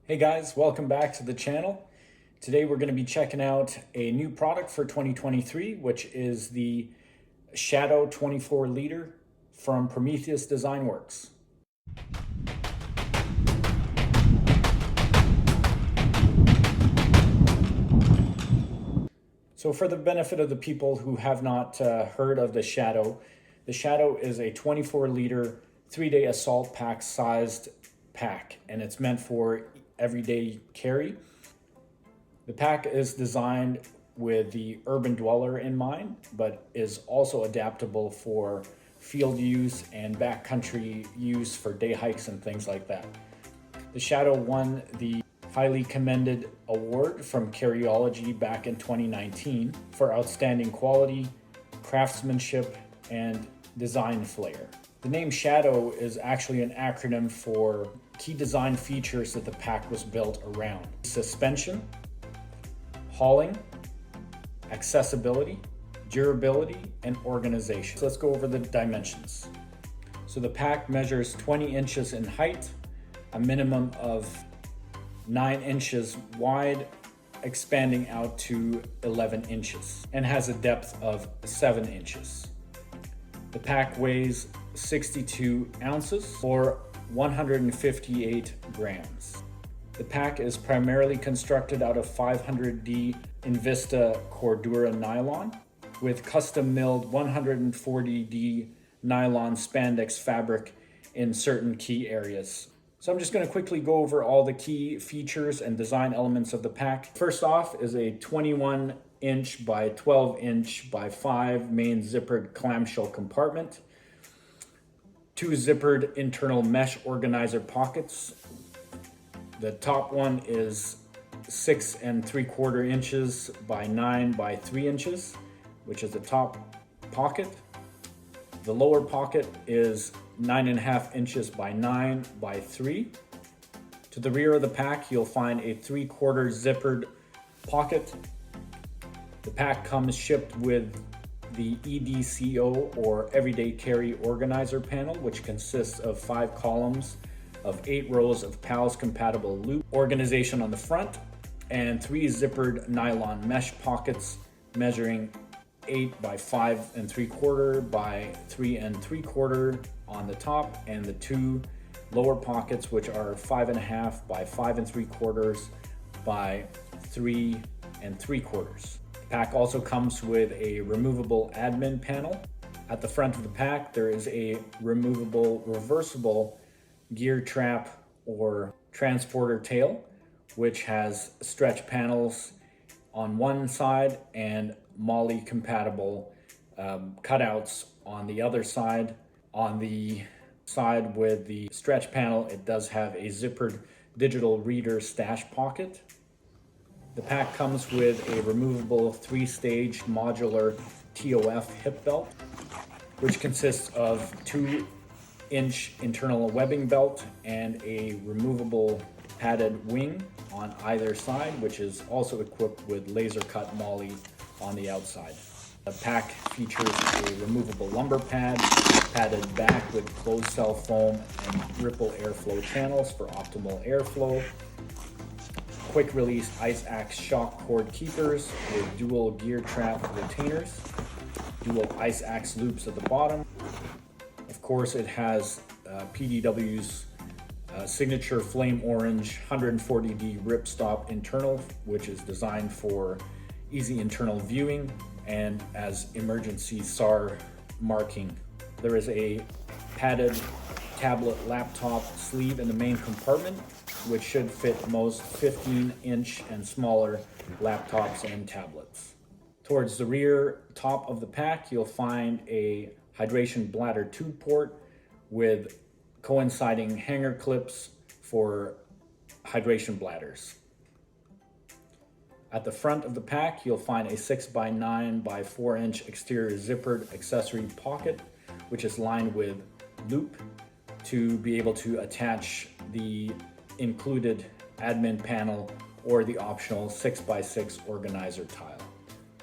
Hey guys, welcome back to the channel. Today we're going to be checking out a new product for 2023, which is the SHADO 24 liter from Prometheus Design Works. So for the benefit of the people who have not heard of the SHADO is a 24 liter 3-day assault pack sized pack, and it's meant for everyday carry. The pack is designed with the urban dweller in mind, but is also adaptable for field use and backcountry use for day hikes and things like that. The SHADO won the highly commended award from Carryology back in 2019 for outstanding quality, craftsmanship, and design flair. The name SHADO is actually an acronym for key design features that the pack was built around: suspension, hauling, accessibility, durability, and organization. So let's go over the dimensions. So the pack measures 20 inches in height, a minimum of 9 inches wide, expanding out to 11 inches, and has a depth of 7 inches. The pack weighs 62 ounces or 158 grams. The pack is primarily constructed out of 500D Invista Cordura nylon with custom milled 140D nylon spandex fabric in certain key areas. So I'm just going to quickly go over all the key features and design elements of the pack. First off is a 21 inch by 12 inch by 5 main zippered clamshell compartment, 2 zippered internal mesh organizer pockets. The top one is 6 3/4 inches by 9 by 3 inches, which is the top pocket. The lower pocket is 9.5 inches by 9 by 3. To the rear of the pack, you'll find a 3/4 zippered pocket. The pack comes shipped with the EDCO, or Everyday Carry Organizer panel, which consists of 5 columns of 8 rows of PALS compatible loop organization on the front and 3 zippered nylon mesh pockets measuring 8 by 5 3/4 by 3 3/4 on the top, and the 2 lower pockets, which are 5.5 by 5 3/4 by 3 3/4. The pack also comes with a removable admin panel. At the front of the pack, there is a removable, reversible gear trap or transporter tail, which has stretch panels on one side and MOLLE compatible cutouts on the other side. On the side with the stretch panel, it does have a zippered digital reader stash pocket. The pack comes with a removable 3-stage modular TOF hip belt, which consists of 2-inch internal webbing belt and a removable padded wing on either side, which is also equipped with laser cut MOLLE on the outside. The pack features a removable lumbar pad, padded back with closed cell foam and ripple airflow channels for optimal airflow, quick release ice axe shock cord keepers with dual gear trap retainers, dual ice axe loops at the bottom. Of course, it has PDW's signature flame orange 140D ripstop internal, which is designed for easy internal viewing and as emergency SAR marking. There is a padded tablet laptop sleeve in the main compartment, which should fit most 15-inch and smaller laptops and tablets. Towards the rear top of the pack, you'll find a hydration bladder tube port with coinciding hanger clips for hydration bladders. At the front of the pack, you'll find a 6 by 9 by 4 inch exterior zippered accessory pocket, which is lined with loop to be able to attach the included admin panel or the optional 6 by 6 organizer tile.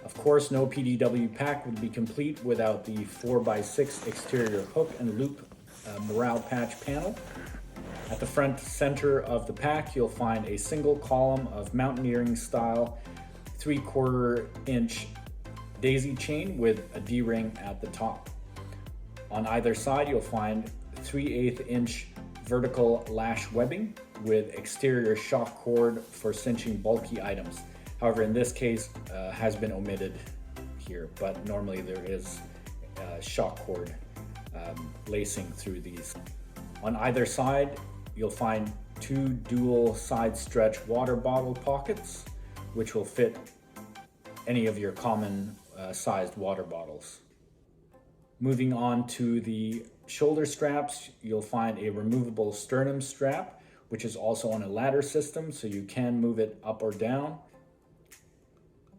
Of course, no PDW pack would be complete without the 4 by 6 exterior hook and loop morale patch panel. At the front center of the pack, you'll find a single column of mountaineering style 3/4 inch daisy chain with a D-ring at the top. On either side, you'll find 3/8 inch vertical lash webbing with exterior shock cord for cinching bulky items. However, in this case, has been omitted here, but normally there is shock cord lacing through these. On either side, you'll find 2 dual side stretch water bottle pockets, which will fit any of your common sized water bottles. Moving on to the shoulder straps, you'll find a removable sternum strap, which is also on a ladder system, so you can move it up or down.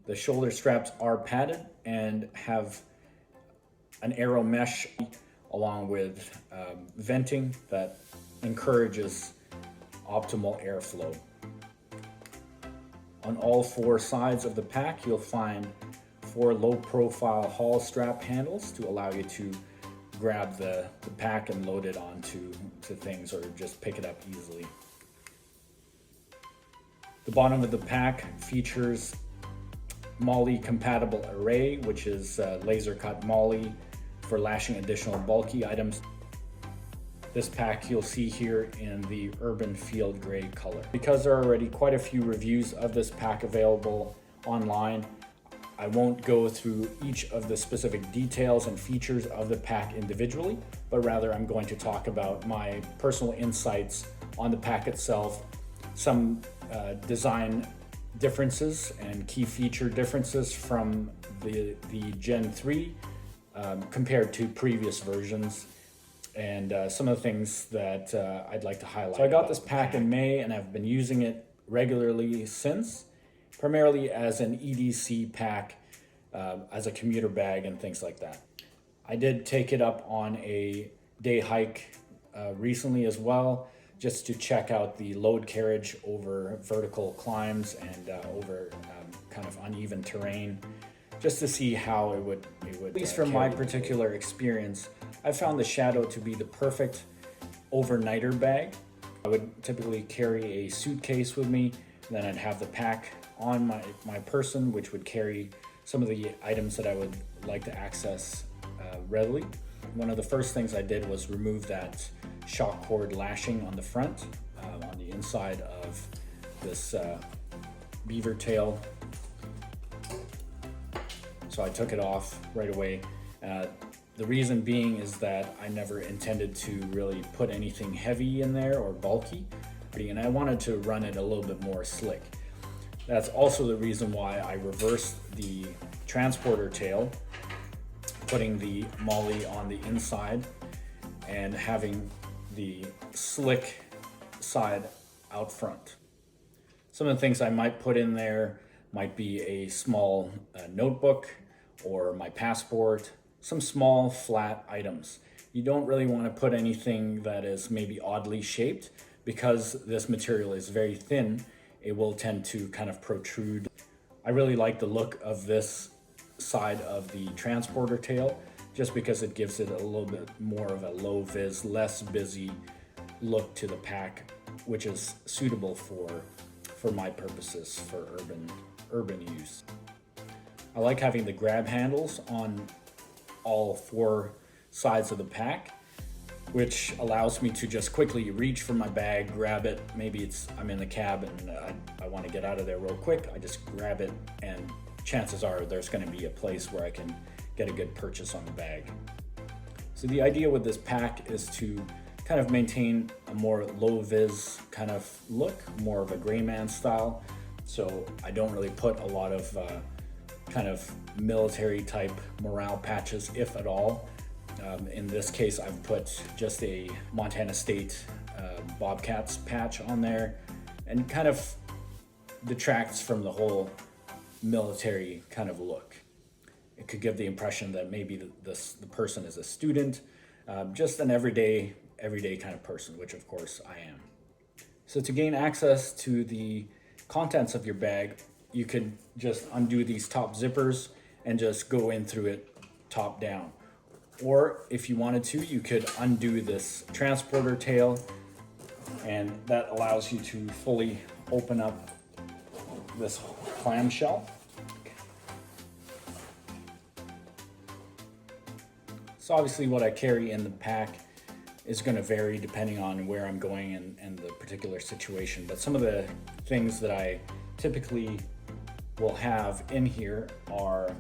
The shoulder straps are padded and have an aero mesh along with venting that encourages optimal airflow. On all 4 sides of the pack, you'll find 4 low-profile haul strap handles to allow you to grab the pack and load it onto things or just pick it up easily. The bottom of the pack features MOLLE compatible array, which is laser cut MOLLE for lashing additional bulky items. This pack you'll see here in the urban field gray color. Because there are already quite a few reviews of this pack available online, I won't go through each of the specific details and features of the pack individually, but rather I'm going to talk about my personal insights on the pack itself, some design differences and key feature differences from the Gen 3 compared to previous versions, and some of the things that I'd like to highlight. So I got this pack in May and I've been using it regularly since, primarily as an EDC pack, as a commuter bag and things like that. I did take it up on a day hike recently as well, just to check out the load carriage over vertical climbs and over kind of uneven terrain, just to see how it would at least from my particular experience, I found the SHADO to be the perfect overnighter bag. I would typically carry a suitcase with me, then I'd have the pack on my person, which would carry some of the items that I would like to access readily. One of the first things I did was remove that shock cord lashing on the front, on the inside of this beaver tail. So I took it off right away. The reason being is that I never intended to really put anything heavy in there or bulky, and I wanted to run it a little bit more slick. That's also the reason why I reversed the transporter tail, putting the MOLLE on the inside and having the slick side out front. Some of the things I might put in there might be a small notebook or my passport, some small flat items. You don't really want to put anything that is maybe oddly shaped, because this material is very thin, it will tend to kind of protrude. I really like the look of this side of the transporter tail, just because it gives it a little bit more of a low vis, less busy look to the pack, which is suitable for my purposes for urban use. I like having the grab handles on all 4 sides of the pack, which allows me to just quickly reach for my bag, grab it. Maybe I'm in the cab and I want to get out of there real quick. I just grab it, and chances are there's going to be a place where I can get a good purchase on the bag. So the idea with this pack is to kind of maintain a more low vis kind of look, more of a gray man style. So I don't really put a lot of kind of military type morale patches, if at all. In this case, I've put just a Montana State Bobcats patch on there, and kind of detracts from the whole military kind of look. It could give the impression that maybe the person is a student, just an everyday kind of person, which of course I am. So to gain access to the contents of your bag, you could just undo these top zippers and just go in through it top down. Or if you wanted to, you could undo this transporter tail, and that allows you to fully open up this clamshell. So obviously what I carry in the pack is going to vary depending on where I'm going and the particular situation. But some of the things that I typically will have in here are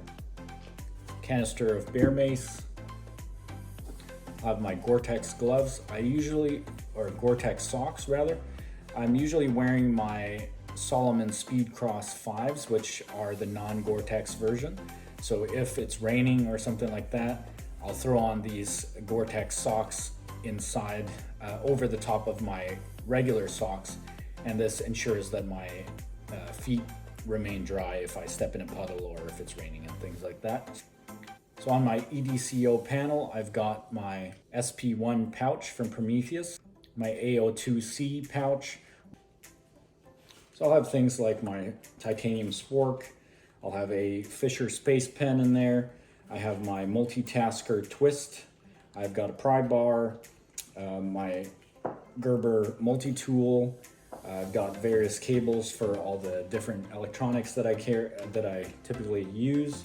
canister of bear mace. I have my Gore-Tex gloves. Or Gore-Tex socks rather. I'm usually wearing my Solomon Speed Cross 5s, which are the non-Gore-Tex version. So if it's raining or something like that, I'll throw on these Gore-Tex socks inside over the top of my regular socks, and this ensures that my feet remain dry if I step in a puddle or if it's raining and things like that. So on my EDCO panel, I've got my SP1 pouch from Prometheus, my AO2C pouch. So I'll have things like my titanium spork, I'll have a Fisher space pen in there, I have my multitasker twist, I've got a pry bar, my Gerber multi-tool, I've got various cables for all the different electronics that I typically use.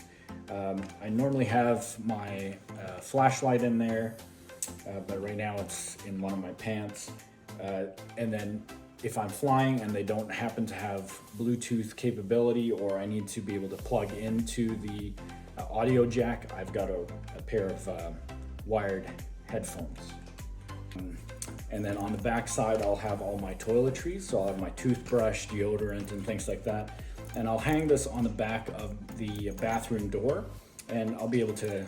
I normally have my flashlight in there, but right now it's in one of my pants. And then if I'm flying and they don't happen to have Bluetooth capability, or I need to be able to plug into the audio jack, I've got a pair of wired headphones. And then on the back side, I'll have all my toiletries. So I'll have my toothbrush, deodorant, and things like that. And I'll hang this on the back of the bathroom door, and I'll be able to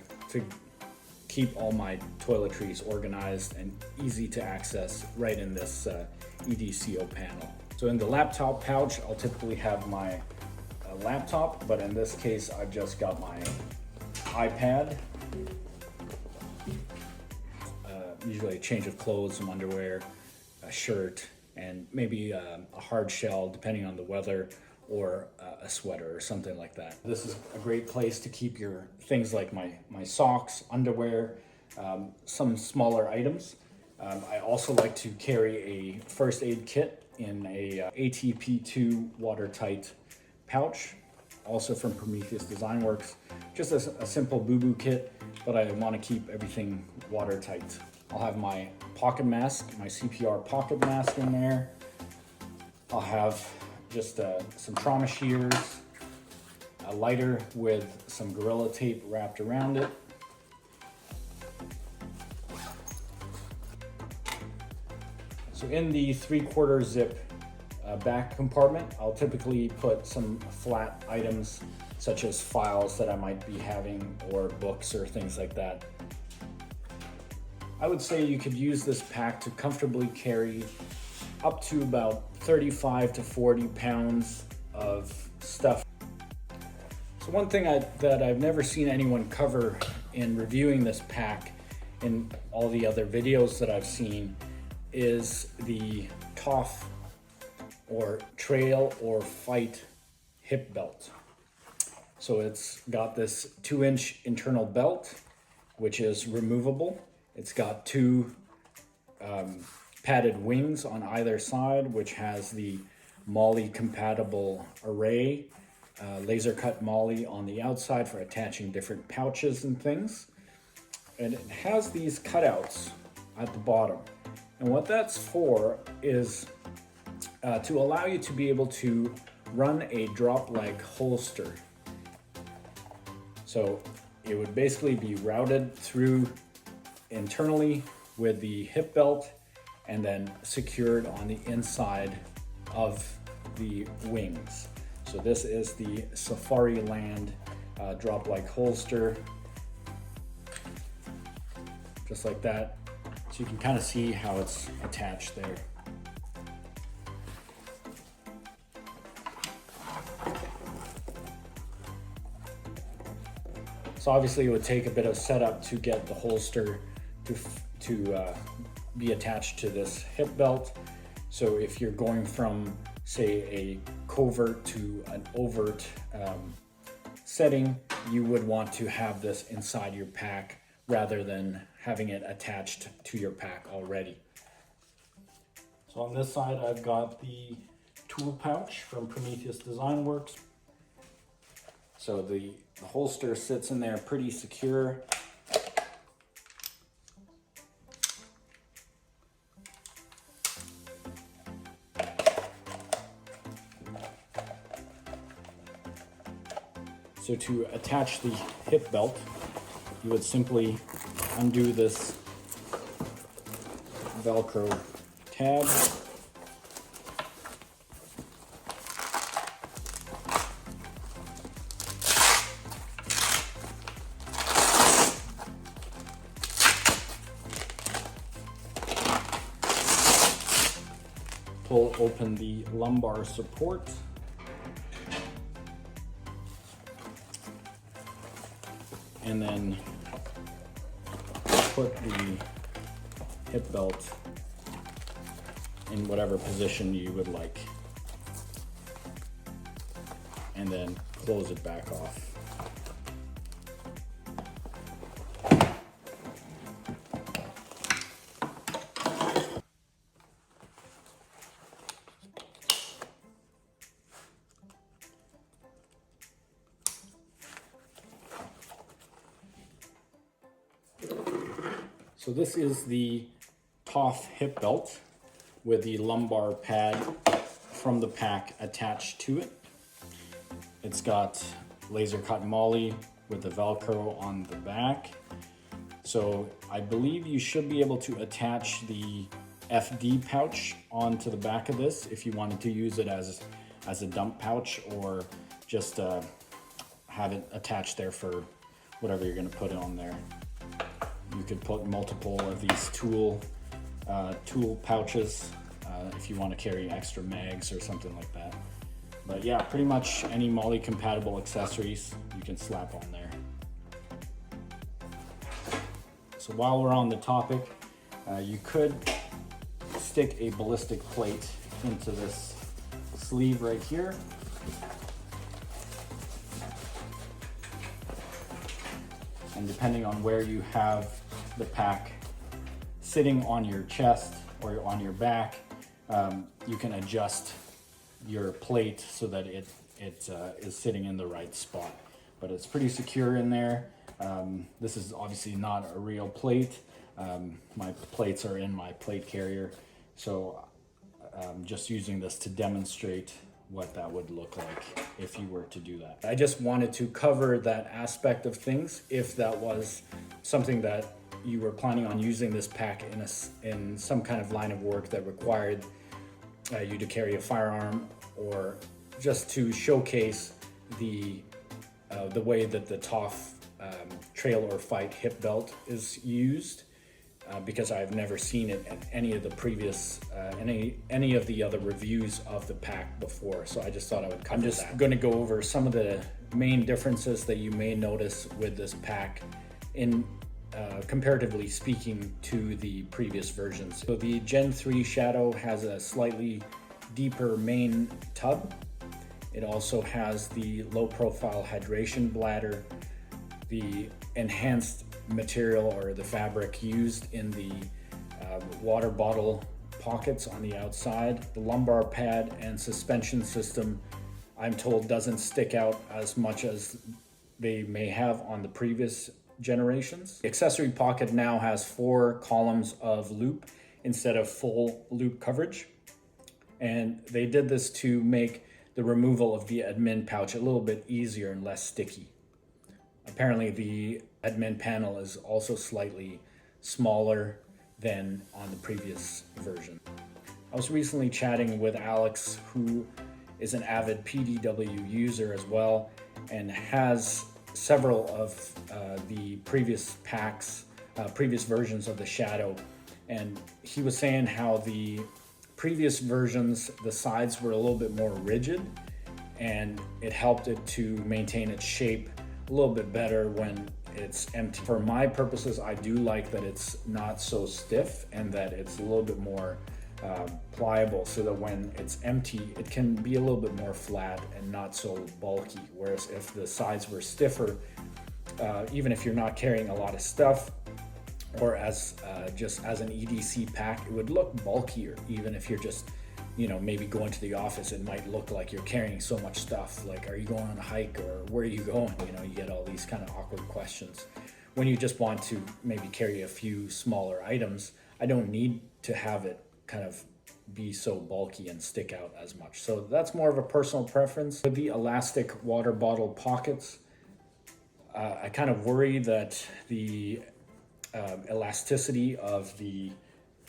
keep all my toiletries organized and easy to access right in this EDCO panel. So in the laptop pouch, I'll typically have my laptop, but in this case, I've just got my iPad. Usually a change of clothes, some underwear, a shirt, and maybe a hard shell depending on the weather, or a sweater or something like that. This is a great place to keep your things like my socks, underwear, some smaller items. I also like to carry a first aid kit in a ATP2 watertight pouch, also from Prometheus Design Works. Just a simple boo-boo kit, but I want to keep everything watertight. I'll have my pocket mask, my CPR pocket mask in there. I'll have just some trauma shears, a lighter with some Gorilla Tape wrapped around it. So in the 3/4 zip back compartment, I'll typically put some flat items such as files that I might be having, or books or things like that. I would say you could use this pack to comfortably carry up to about 35 to 40 pounds of stuff. So one thing that I've never seen anyone cover in reviewing this pack in all the other videos that I've seen is the TOF, or Trail or Fight hip belt. So it's got this 2-inch internal belt, which is removable. It's got two padded wings on either side, which has the MOLLE compatible array, laser cut MOLLE on the outside for attaching different pouches and things. And it has these cutouts at the bottom. And what that's for is to allow you to be able to run a drop-like holster. So it would basically be routed through internally with the hip belt and then secured on the inside of the wings. So this is the Safari Land drop-like holster, just like that. So you can kind of see how it's attached there. So obviously it would take a bit of setup to get the holster to be attached to this hip belt. So if you're going from, say, a covert to an overt setting, you would want to have this inside your pack rather than having it attached to your pack already. So on this side, I've got the tool pouch from Prometheus Design Works. So the holster sits in there pretty secure. So to attach the hip belt, you would simply undo this Velcro tab. Pull open the lumbar support. And then put the hip belt in whatever position you would like. And then close it back off. So this is the TOF hip belt with the lumbar pad from the pack attached to it. It's got laser cut moly with the Velcro on the back. So I believe you should be able to attach the FD pouch onto the back of this if you wanted to use it as a dump pouch, or just have it attached there for whatever you're going to put it on there. You could put multiple of these tool pouches if you want to carry extra mags or something like that. But yeah, pretty much any MOLLE compatible accessories you can slap on there. So while we're on the topic, you could stick a ballistic plate into this sleeve right here. And depending on where you have the pack sitting on your chest or on your back, you can adjust your plate so that it is sitting in the right spot. But it's pretty secure in there. This is obviously not a real plate. My plates are in my plate carrier, so I'm just using this to demonstrate what that would look like if you were to do that. I just wanted to cover that aspect of things if that was something that you were planning on using this pack in some kind of line of work that required you to carry a firearm, or just to showcase the way that the TOF trail or fight hip belt is used. Because I've never seen it in any of the previous, any of the other reviews of the pack before. So I just thought I would cover that. I'm just going to go over some of the main differences that you may notice with this pack in comparatively speaking to the previous versions. So the Gen 3 SHADO has a slightly deeper main tub. It also has the low profile hydration bladder, the enhanced material or the fabric used in the water bottle pockets on the outside. The lumbar pad and suspension system, I'm told, doesn't stick out as much as they may have on the previous generations. The accessory pocket now has 4 columns of loop instead of full loop coverage. And they did this to make the removal of the admin pouch a little bit easier and less sticky. Apparently the admin panel is also slightly smaller than on the previous version. I was recently chatting with Alex, who is an avid PDW user as well, and has several of the previous packs, previous versions of the SHADO. And he was saying how the previous versions, the sides were a little bit more rigid, and it helped it to maintain its shape a little bit better when it's empty. For my purposes, I do like that it's not so stiff and that it's a little bit more pliable, so that when it's empty, it can be a little bit more flat and not so bulky. Whereas if the sides were stiffer, even if you're not carrying a lot of stuff, or as just as an EDC pack, it would look bulkier. Even if you're just, you know, maybe going to the office, it might look like you're carrying so much stuff. Like, are you going on a hike, or where are you going? You know, you get all these kind of awkward questions. When you just want to maybe carry a few smaller items, I don't need to have it kind of be so bulky and stick out as much. So that's more of a personal preference. With the elastic water bottle pockets, I kind of worry that the elasticity of the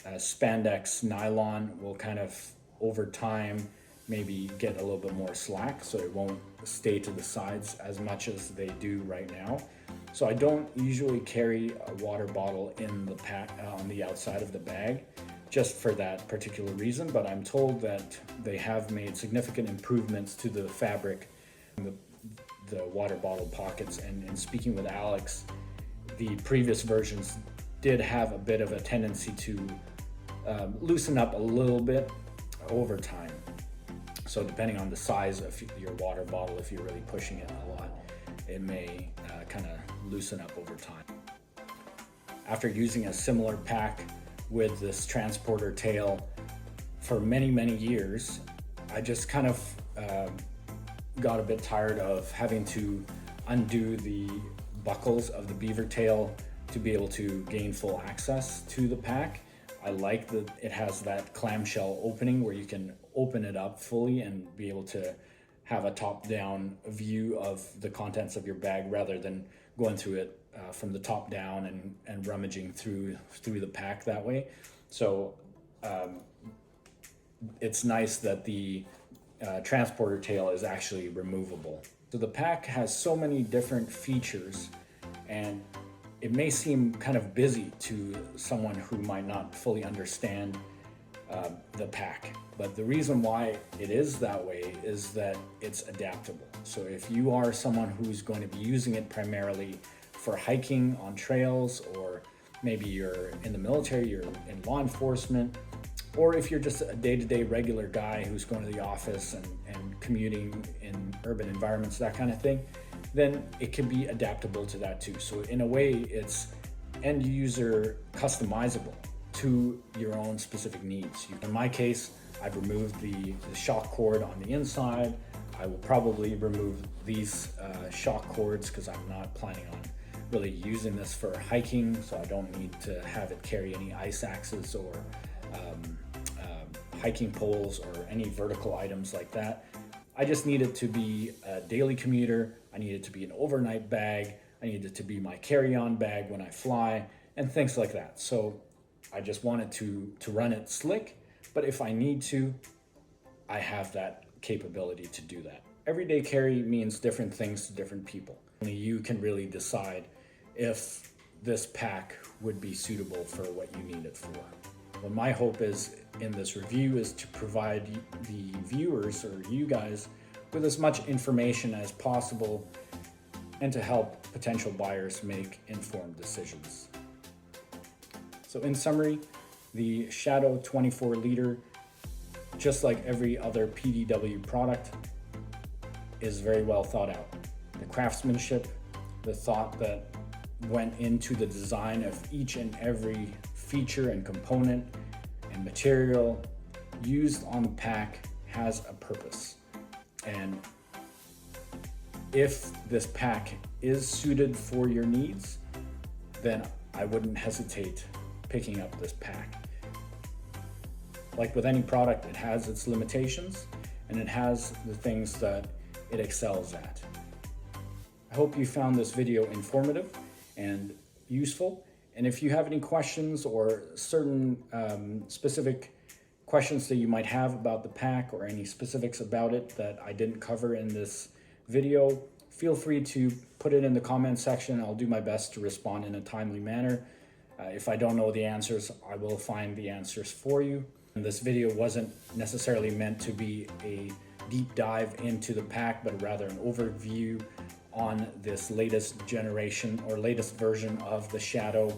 spandex nylon will kind of over time maybe get a little bit more slack, so it won't stay to the sides as much as they do right now. So I don't usually carry a water bottle in the pack on the outside of the bag, just for that particular reason. But I'm told that they have made significant improvements to the fabric, the water bottle pockets. And in speaking with Alex, the previous versions did have a bit of a tendency to loosen up a little bit over time. So depending on the size of your water bottle, if you're really pushing it a lot, it may kind of loosen up over time. After using a similar pack with this transporter tail for many, many years, I just kind of got a bit tired of having to undo the buckles of the beaver tail to be able to gain full access to the pack. I like that it has that clamshell opening where you can open it up fully and be able to have a top-down view of the contents of your bag, rather than going through it from the top down and rummaging through the pack that way. So it's nice that the transporter tail is actually removable. So the pack has so many different features, and it may seem kind of busy to someone who might not fully understand the pack. But the reason why it is that way is that it's adaptable. So if you are someone who's going to be using it primarily for hiking on trails, or maybe you're in the military, you're in law enforcement, or if you're just a day-to-day regular guy who's going to the office and commuting in urban environments, that kind of thing, then it can be adaptable to that too. So in a way, it's end user customizable to your own specific needs. In my case, I've removed the shock cord on the inside. I will probably remove these shock cords because I'm not planning on really using this for hiking, so I don't need to have it carry any ice axes or hiking poles or any vertical items like that. I just need it to be a daily commuter. I need it to be an overnight bag. I need it to be my carry-on bag when I fly, and things like that. So I just wanted to run it slick, but if I need to, I have that capability to do that. Everyday carry means different things to different people. Only you can really decide if this pack would be suitable for what you need it for. What my hope is in this review is to provide the viewers, or you guys, with as much information as possible, and to help potential buyers make informed decisions. So in summary, the SHADO 24 liter, just like every other PDW product, is very well thought out. The craftsmanship, the thought that went into the design of each and every feature and component and material used on the pack has a purpose. And if this pack is suited for your needs, then I wouldn't hesitate picking up this pack. Like with any product, it has its limitations and it has the things that it excels at. I hope you found this video informative and useful. And if you have any questions or certain specific questions that you might have about the pack, or any specifics about it that I didn't cover in this video, feel free to put it in the comment section. I'll do my best to respond in a timely manner. If I don't know the answers, I will find the answers for you. And this video wasn't necessarily meant to be a deep dive into the pack, but rather an overview on this latest generation or latest version of the SHADO.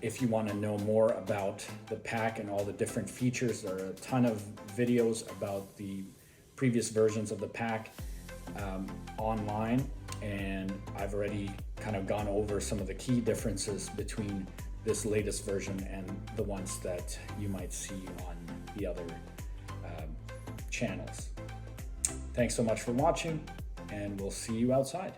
If you want to know more about the pack and all the different features, there are a ton of videos about the previous versions of the pack online, and I've already kind of gone over some of the key differences between this latest version and the ones that you might see on the other channels. Thanks so much for watching, and we'll see you outside.